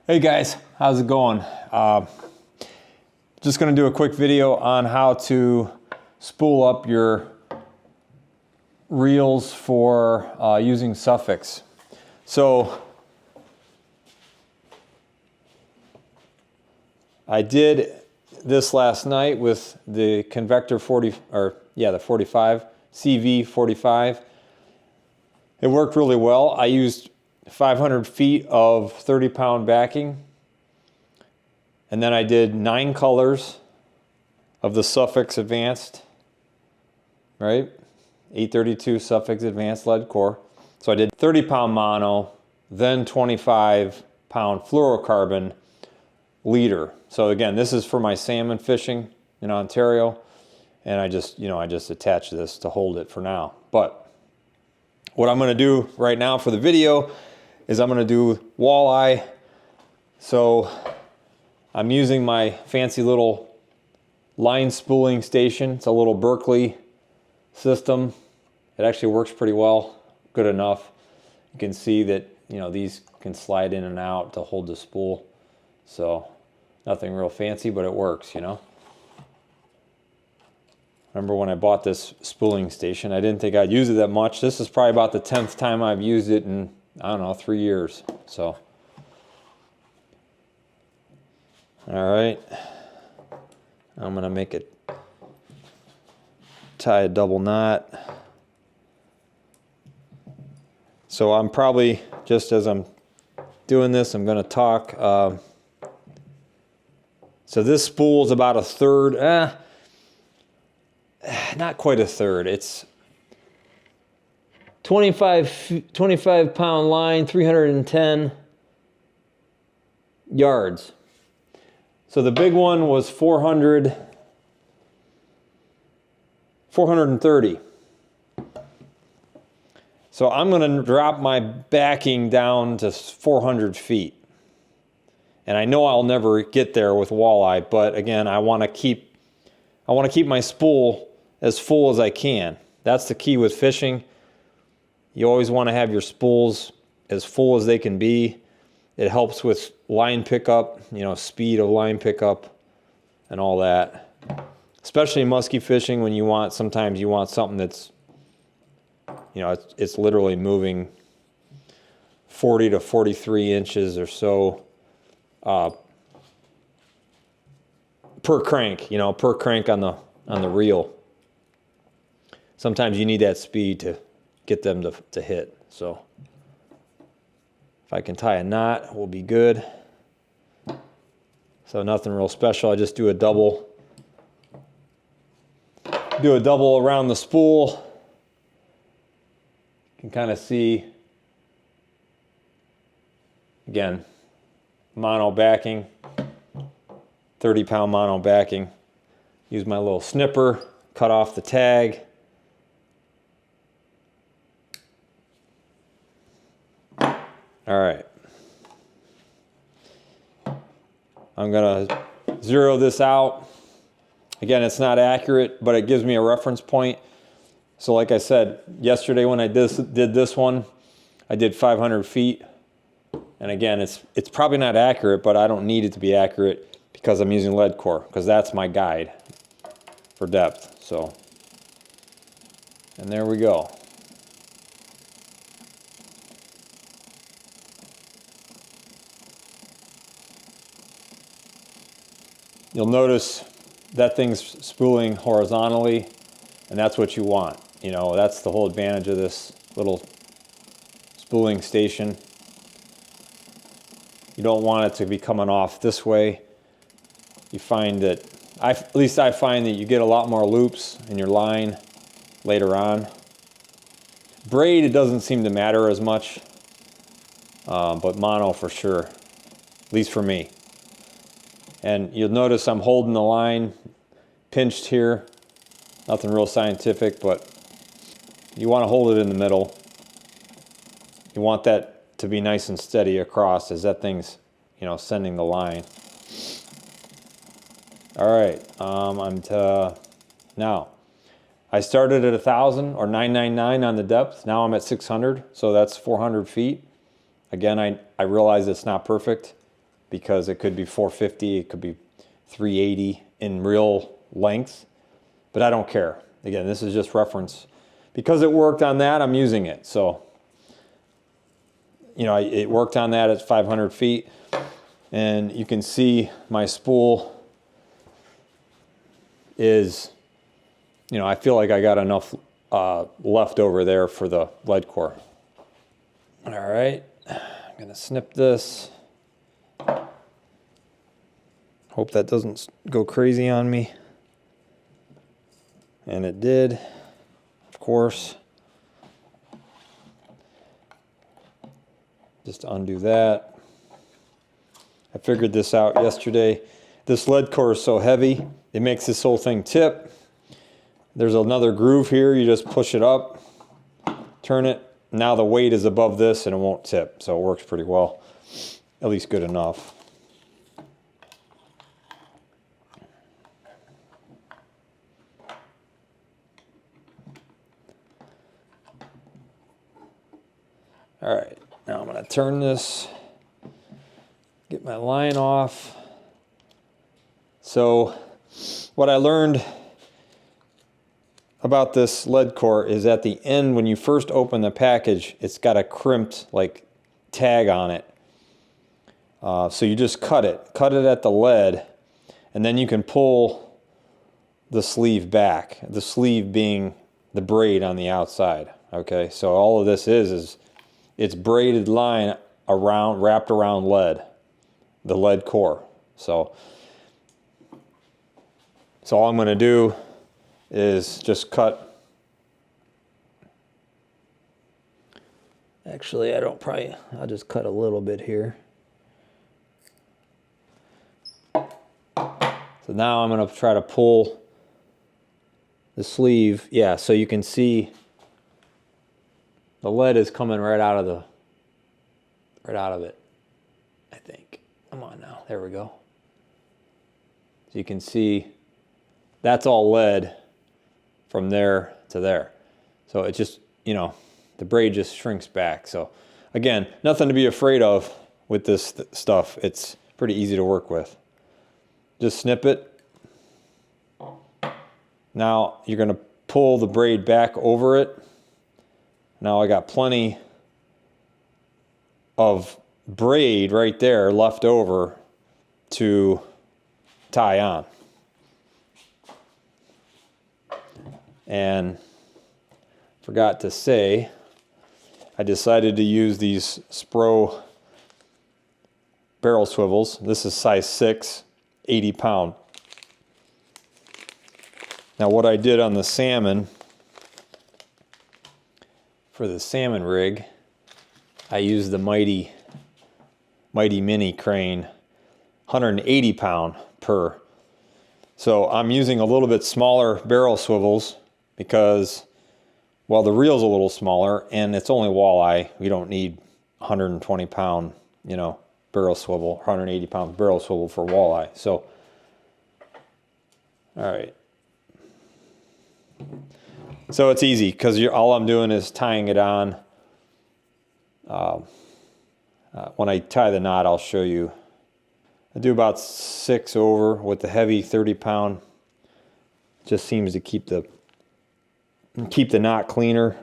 Hey guys, how's it going? Just going to do a quick video on how to spool up your reels for using Sufix. So I did this last night with the Convector 45 CV45. It worked really well. I used 500 feet of 30-pound backing, and then I did 9 colors of the Sufix Advanced, right? 832 Sufix Advanced Leadcore. So I did 30-pound mono, then 25-pound fluorocarbon leader. So again, this is for my salmon fishing in Ontario, and I just attached this to hold it for now. But what I'm going to do right now for the video is I'm going to do walleye. So I'm using my fancy little line spooling station. It's a little Berkeley system. It actually works pretty well, good enough. You can see that, these can slide in and out to hold the spool. So nothing real fancy, but it works, Remember when I bought this spooling station, I didn't think I'd use it that much. This is probably about the 10th time I've used it in, I don't know, 3 years. So, all right, I'm gonna make it, tie a double knot. So I'm probably, just as I'm doing this, I'm gonna talk. So this spool is about a third, not quite a third. It's 25 pound line, 310 yards. So the big one was 430. So I'm going to drop my backing down to 400 feet. And I know I'll never get there with walleye, but again, I want to keep my spool as full as I can. That's the key with fishing. You always want to have your spools as full as they can be. It helps with line pickup, speed of line pickup and all that. Especially musky fishing, when sometimes you want something that's, it's literally moving 40 to 43 inches or so per crank, per crank on the reel. Sometimes you need that speed to get them to hit. So if I can tie a knot, we'll be good. So nothing real special. I just do a double around the spool. You can kind of see, again, mono backing, 30-pound mono backing. Use my little snipper, cut off the tag. All right. I'm gonna zero this out. Again, it's not accurate, but it gives me a reference point. So like I said, yesterday when I did this one, I did 500 feet. And again, it's probably not accurate, but I don't need it to be accurate because I'm using Leadcore, because that's my guide for depth. So, and there we go. You'll notice that thing's spooling horizontally, and that's what you want. That's the whole advantage of this little spooling station. You don't want it to be coming off this way. You find that, at least I find that you get a lot more loops in your line later on. Braid, it doesn't seem to matter as much, but mono for sure, at least for me. And you'll notice I'm holding the line pinched here. Nothing real scientific, but you want to hold it in the middle. You want that to be nice and steady across as that thing's, sending the line. All right, now I started at 1,000 or 999 on the depth. Now I'm at 600, so that's 400 feet. Again, I realize it's not perfect. because it could be 450, it could be 380 in real length, but I don't care. Again, this is just reference. Because it worked on that, I'm using it. So, you know, it worked on that at 500 feet, and you can see my spool is, you know, I feel like I got enough left over there for the lead core. All right, I'm gonna snip this. Hope that doesn't go crazy on me. And it did, of course. Just undo that. I figured this out yesterday. This lead core is so heavy, it makes this whole thing tip. There's another groove here, you just push it up, turn it. Now the weight is above this and it won't tip, so it works pretty well, at least good enough. All right, now I'm gonna turn this, get my line off. So what I learned about this lead core is at the end, when you first open the package, it's got a crimped like tag on it. So you just cut it at the lead, and then you can pull the sleeve back, the sleeve being the braid on the outside. Okay, so all of this is it's braided line around, wrapped around lead, the lead core. So all I'm gonna do is just cut. Actually, I'll just cut a little bit here. So now I'm gonna try to pull the sleeve. Yeah, so you can see the lead is coming right out of it, I think. Come on now, there we go. So you can see that's all lead from there to there. So it just, you know, the braid just shrinks back. So again, nothing to be afraid of with this stuff. It's pretty easy to work with. Just snip it. Now you're gonna pull the braid back over it. Now I got plenty of braid right there left over to tie on. And forgot to say, I decided to use these Spro barrel swivels. This is size 6, 80 pound. Now what I did on the salmon, for the salmon rig, I used the Mighty Mini crane, 180 pound per. So I'm using a little bit smaller barrel swivels because, well, the reel's a little smaller and it's only walleye. We don't need 120 pound, you know, barrel swivel, 180 pound barrel swivel for walleye. So, all right. So it's easy because all I'm doing is tying it on. When I tie the knot, I'll show you. I do about 6 over with the heavy 30 pound. Just seems to keep the knot cleaner.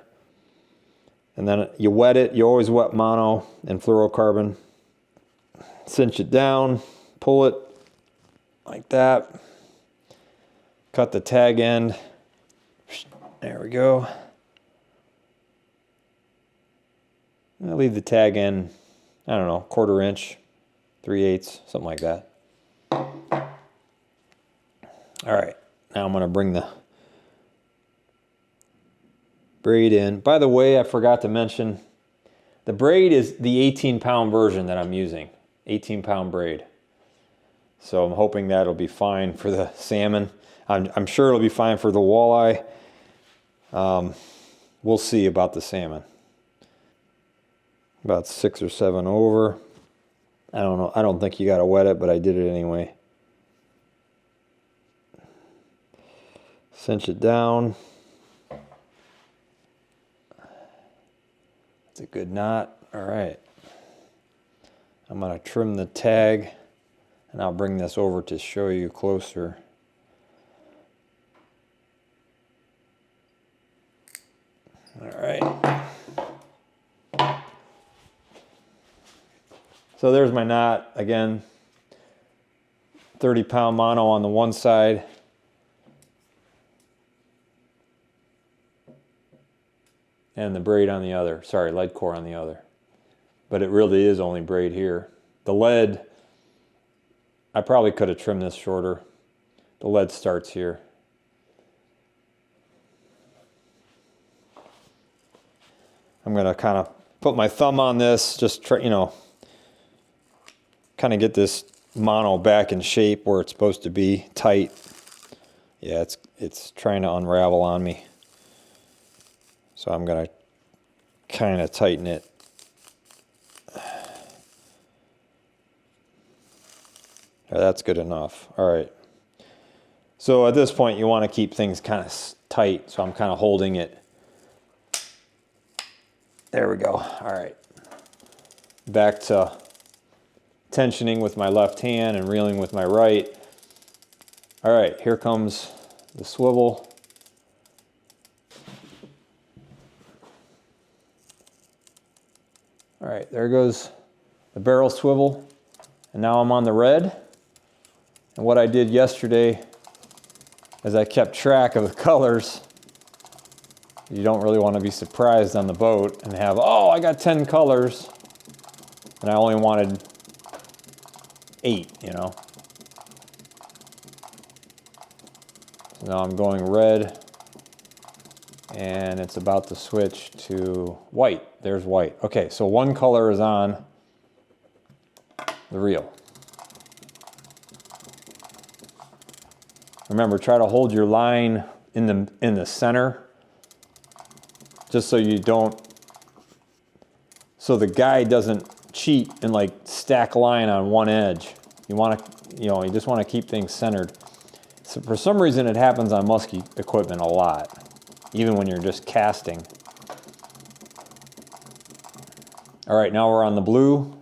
And then you wet it. You always wet mono and fluorocarbon. Cinch it down, pull it like that. Cut the tag end. There we go. I'll leave the tag end, I don't know, 1/4 inch, 3/8, something like that. All right, now I'm gonna bring the braid in. By the way, I forgot to mention, the braid is the 18 pound version that I'm using, 18 pound braid. So I'm hoping that'll be fine for the salmon. I'm sure it'll be fine for the walleye. We'll see about the salmon. About 6 or 7 over. I don't know. I don't think you got to wet it, but I did it anyway. Cinch it down. That's a good knot. All right. I'm going to trim the tag, and I'll bring this over to show you closer. All right. So there's my knot. Again, 30-pound mono on the one side. And the braid on the other. Sorry, lead core on the other. But it really is only braid here. The lead, I probably could have trimmed this shorter. The lead starts here. I'm going to kind of put my thumb on this, just try, you know, kind of get this mono back in shape where it's supposed to be, tight. Yeah, it's trying to unravel on me. So I'm going to kind of tighten it. That's good enough. All right. So at this point, you want to keep things kind of tight. So I'm kind of holding it. There we go. All right. Back to tensioning with my left hand and reeling with my right. All right, here comes the swivel. All right, there goes the barrel swivel. And now I'm on the red. And what I did yesterday is I kept track of the colors. You don't really want to be surprised on the boat and have, oh, I got 10 colors. And I only wanted 8, you know. So now I'm going red. And it's about to switch to white. There's white. Okay, so one color is on the reel. Remember, try to hold your line in the center, just so you don't, so the guy doesn't cheat and like stack line on one edge. You want to, you know, you just want to keep things centered. So for some reason, it happens on musky equipment a lot, even when you're just casting. All right, now we're on the blue.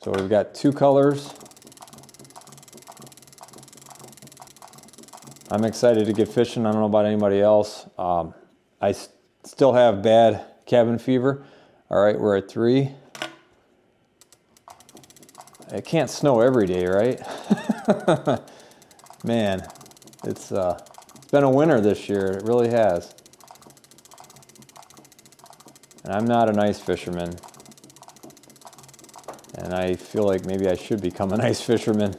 So we've got 2 colors. I'm excited to get fishing. I don't know about anybody else. I still have bad cabin fever. All right, we're at 3. It can't snow every day, right? Man, it's been a winter this year. It really has. And I'm not an ice fisherman. And I feel like maybe I should become an ice fisherman.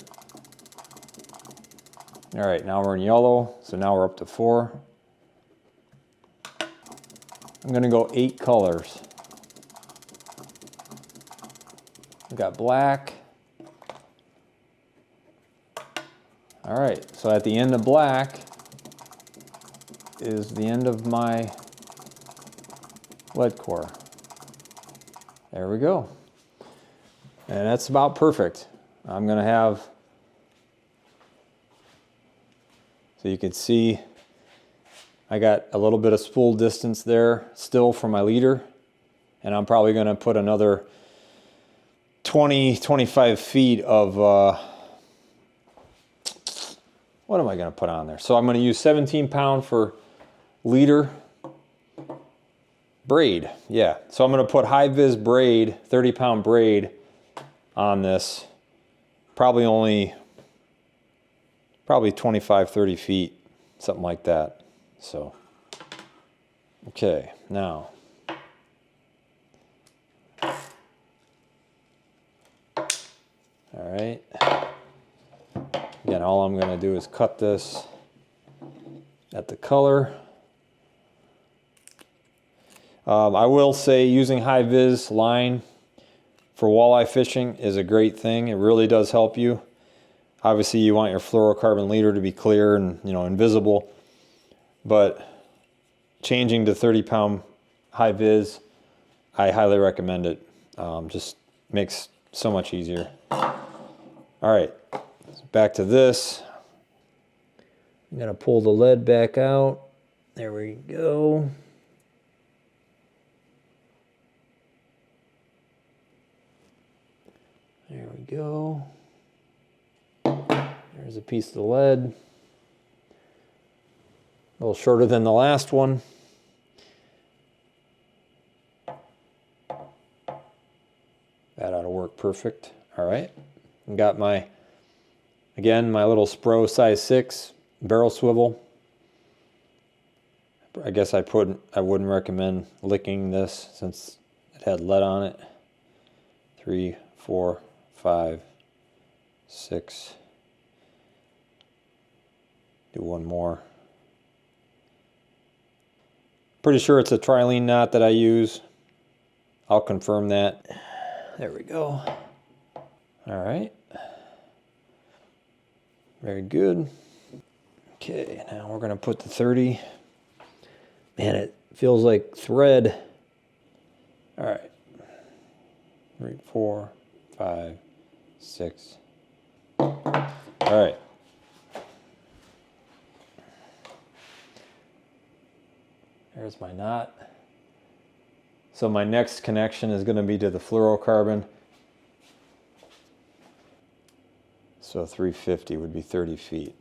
All right, now we're in yellow, so now we're up to 4. I'm gonna go 8 colors. We've got black. All right, so at the end of black is the end of my lead core. There we go. And that's about perfect. I'm gonna have, so you can see I got a little bit of spool distance there still for my leader, and I'm probably gonna put another 20-25 feet of what am I gonna put on there? So I'm gonna use 17-pound for leader braid. Yeah, so I'm gonna put high vis braid, 30-pound braid on this, probably 25-30 feet, something like that. So okay, now all right, again, all I'm going to do is cut this at the color. I will say using high vis line for walleye fishing is a great thing. It really does help you. Obviously you want your fluorocarbon leader to be clear and, you know, invisible, but changing to 30-pound high vis, I highly recommend it. Just makes so much easier. All right, so back to this. I'm gonna pull the lead back out. There we go. go. There's a piece of the lead. A little shorter than the last one. That ought to work perfect. All right. And got my, again, my little Spro size 6 barrel swivel. I guess I wouldn't recommend licking this since it had lead on it. 3, 4, 5, 6. Do one more. Pretty sure it's a trilene knot that I use. I'll confirm that. There we go. All right. Very good. Okay, now we're gonna put the 30. Man, it feels like thread. All right. 3, 4, 5, 6. All right. There's my knot. So my next connection is going to be to the fluorocarbon. So 350 would be 30 feet.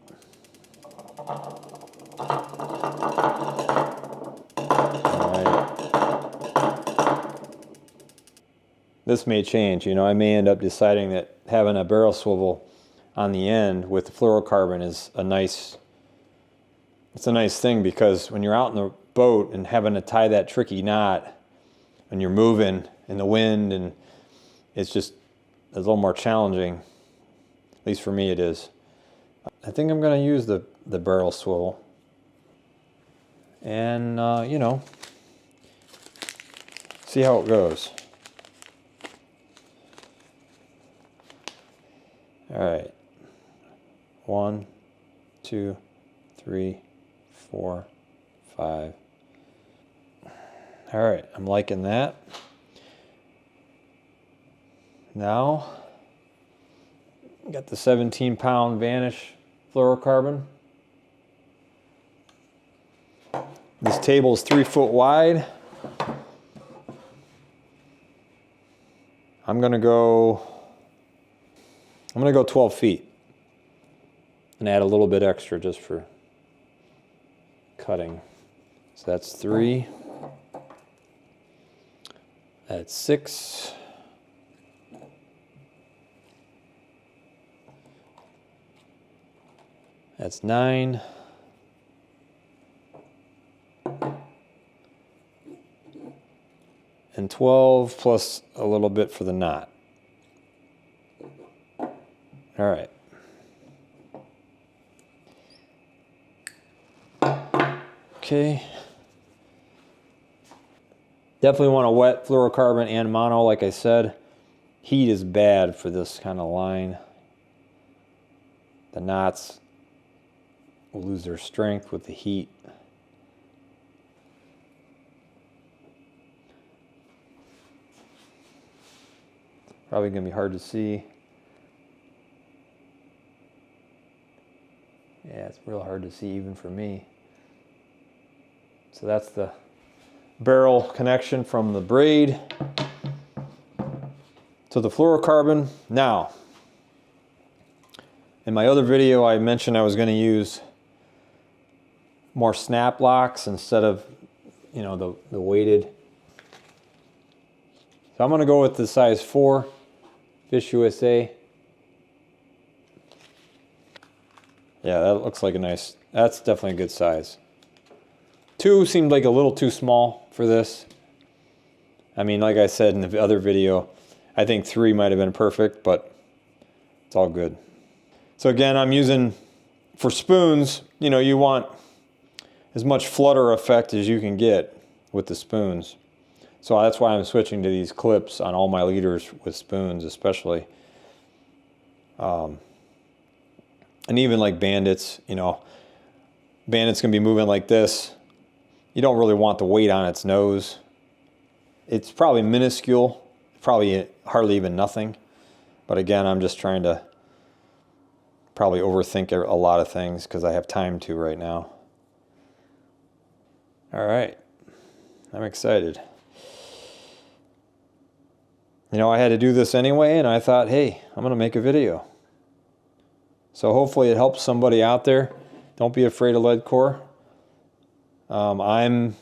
This may change, I may end up deciding that having a barrel swivel on the end with the fluorocarbon is it's a nice thing, because when you're out in the boat and having to tie that tricky knot when you're moving in the wind, and it's just a little more challenging, at least for me it is. I think I'm going to use the barrel swivel and, see how it goes. All right, 1, 2, 3, 4, 5. All right, I'm liking that. Now, got the 17-pound Vanish fluorocarbon. This table is 3 foot wide. I'm gonna go 12 feet and add a little bit extra just for cutting. So that's 3. That's 6. That's 9. And 12 plus a little bit for the knot. All right. Okay. Definitely want a wet fluorocarbon and mono, like I said. Heat is bad for this kind of line. The knots will lose their strength with the heat. Probably gonna be hard to see. Yeah, it's real hard to see even for me. So that's the barrel connection from the braid to the fluorocarbon. Now, in my other video, I mentioned I was going to use more snap locks instead of, the weighted. So I'm going to go with the size 4 Fish USA. Yeah, that looks like that's definitely a good size. 2 seemed like a little too small for this. I mean, like I said in the other video, I think 3 might have been perfect, but it's all good. So again, I'm using, for spoons, you want as much flutter effect as you can get with the spoons. So that's why I'm switching to these clips on all my leaders with spoons, especially. And even like bandits, bandit's gonna be moving like this. You don't really want the weight on its nose. It's probably minuscule, probably hardly even nothing. But again, I'm just trying to probably overthink a lot of things because I have time to right now. All right, I'm excited. you know, I had to do this anyway, and I thought, hey, I'm going to make a video. So hopefully it helps somebody out there. Don't be afraid of lead core. I'm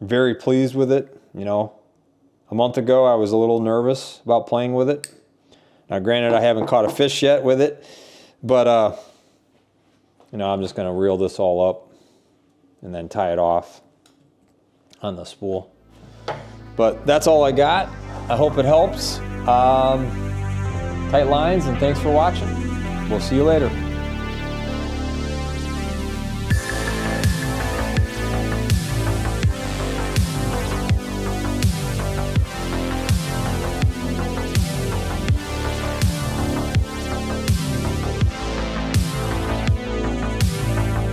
very pleased with it. You know, a month ago I was a little nervous about playing with it. Now granted, I haven't caught a fish yet with it, but you know, I'm just going to reel this all up and then tie it off on the spool. But that's all I got. I hope it helps. Tight lines, and thanks for watching. We'll see you later.